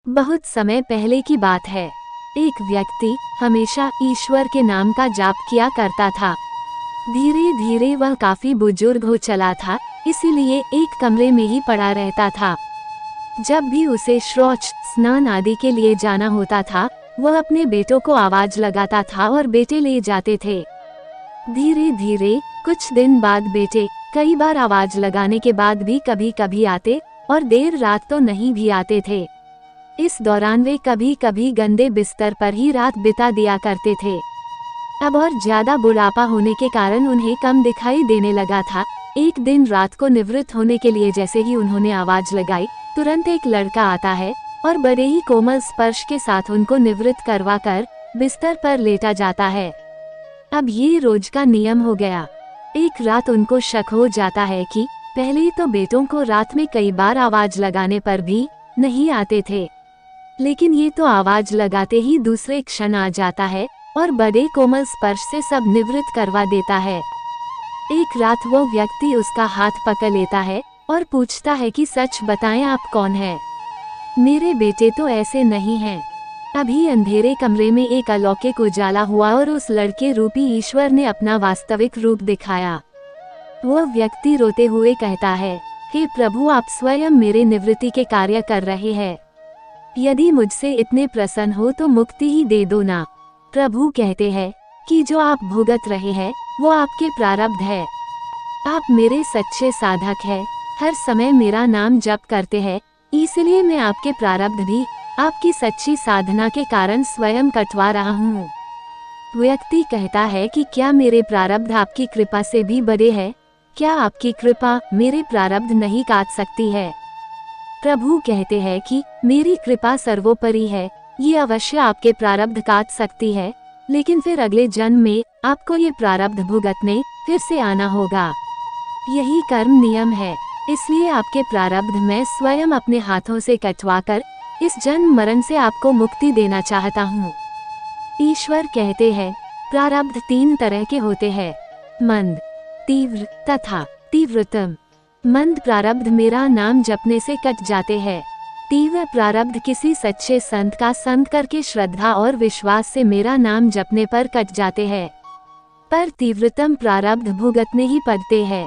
बहुत समय पहले की बात है। एक व्यक्ति हमेशा ईश्वर के नाम का जाप किया करता था। धीरे धीरे वह काफी बुजुर्ग हो चला था, इसीलिए एक कमरे में ही पड़ा रहता था। जब भी उसे शौच, स्नान आदि के लिए जाना होता था, वह अपने बेटों को आवाज लगाता था और बेटे ले जाते थे। धीरे धीरे कुछ दिन बाद बेटे कई बार आवाज लगाने के बाद भी कभी कभी आते और देर रात तो नहीं भी आते थे। इस दौरान वे कभी कभी गंदे बिस्तर पर ही रात बिता दिया करते थे। अब और ज्यादा बुढ़ापा होने के कारण उन्हें कम दिखाई देने लगा था। एक दिन रात को निवृत्त होने के लिए जैसे ही उन्होंने आवाज लगाई, तुरंत एक लड़का आता है और बड़े ही कोमल स्पर्श के साथ उनको निवृत्त करवाकर बिस्तर पर लेटा जाता है। अब ये रोज का नियम हो गया। एक रात उनको शक हो जाता है कि पहले तो बेटों को रात में कई बार आवाज लगाने पर भी नहीं आते थे, लेकिन ये तो आवाज लगाते ही दूसरे क्षण आ जाता है और बड़े कोमल स्पर्श से सब निवृत्त करवा देता है। एक रात वो व्यक्ति उसका हाथ पकड़ लेता है और पूछता है कि सच बताएं, आप कौन हैं? मेरे बेटे तो ऐसे नहीं हैं। अभी अंधेरे कमरे में एक अलौकिक उजाला हुआ और उस लड़के रूपी ईश्वर ने अपना वास्तविक रूप दिखाया। वह व्यक्ति रोते हुए कहता है, हे प्रभु, आप स्वयं मेरे निवृत्ति के कार्य कर रहे हैं। यदि मुझसे इतने प्रसन्न हो तो मुक्ति ही दे दो ना। प्रभु कहते हैं कि जो आप भुगत रहे हैं वो आपके प्रारब्ध है। आप मेरे सच्चे साधक हैं, हर समय मेरा नाम जप करते हैं, इसलिए मैं आपके प्रारब्ध भी आपकी सच्ची साधना के कारण स्वयं कटवा रहा हूँ। व्यक्ति कहता है कि क्या मेरे प्रारब्ध आपकी कृपा से भी बड़े हैं? क्या आपकी कृपा मेरे प्रारब्ध नहीं काट सकती है? प्रभु कहते हैं कि मेरी कृपा सर्वोपरि है, ये अवश्य आपके प्रारब्ध काट सकती है, लेकिन फिर अगले जन्म में आपको ये प्रारब्ध भुगतने फिर से आना होगा। यही कर्म नियम है, इसलिए आपके प्रारब्ध मैं स्वयं अपने हाथों से कटवाकर इस जन्म मरण से आपको मुक्ति देना चाहता हूँ। ईश्वर कहते हैं, प्रारब्ध 3 तरह के होते हैं, मंद, तीव्र तथा तीव्रतम। मंद प्रारब्ध मेरा नाम जपने से कट जाते हैं। तीव्र प्रारब्ध किसी सच्चे संत का संग करके श्रद्धा और विश्वास से मेरा नाम जपने पर कट जाते हैं। पर तीव्रतम प्रारब्ध भुगतने ही पड़ते हैं।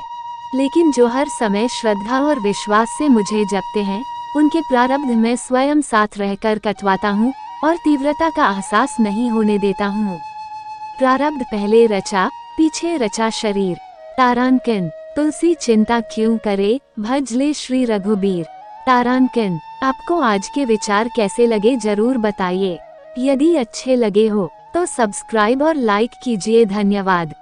लेकिन जो हर समय श्रद्धा और विश्वास से मुझे जपते हैं, उनके प्रारब्ध मैं स्वयं साथ रहकर कटवाता हूँ और तीव्रता का एहसास नहीं होने देता हूँ। प्रारब्ध पहले रचा पीछे रचा शरीर। तारांकन, तुलसी चिंता क्यों करे, भज ले श्री रघुबीर। तारांकन, आपको आज के विचार कैसे लगे जरूर बताइए। यदि अच्छे लगे हो तो सब्सक्राइब और लाइक कीजिए। धन्यवाद।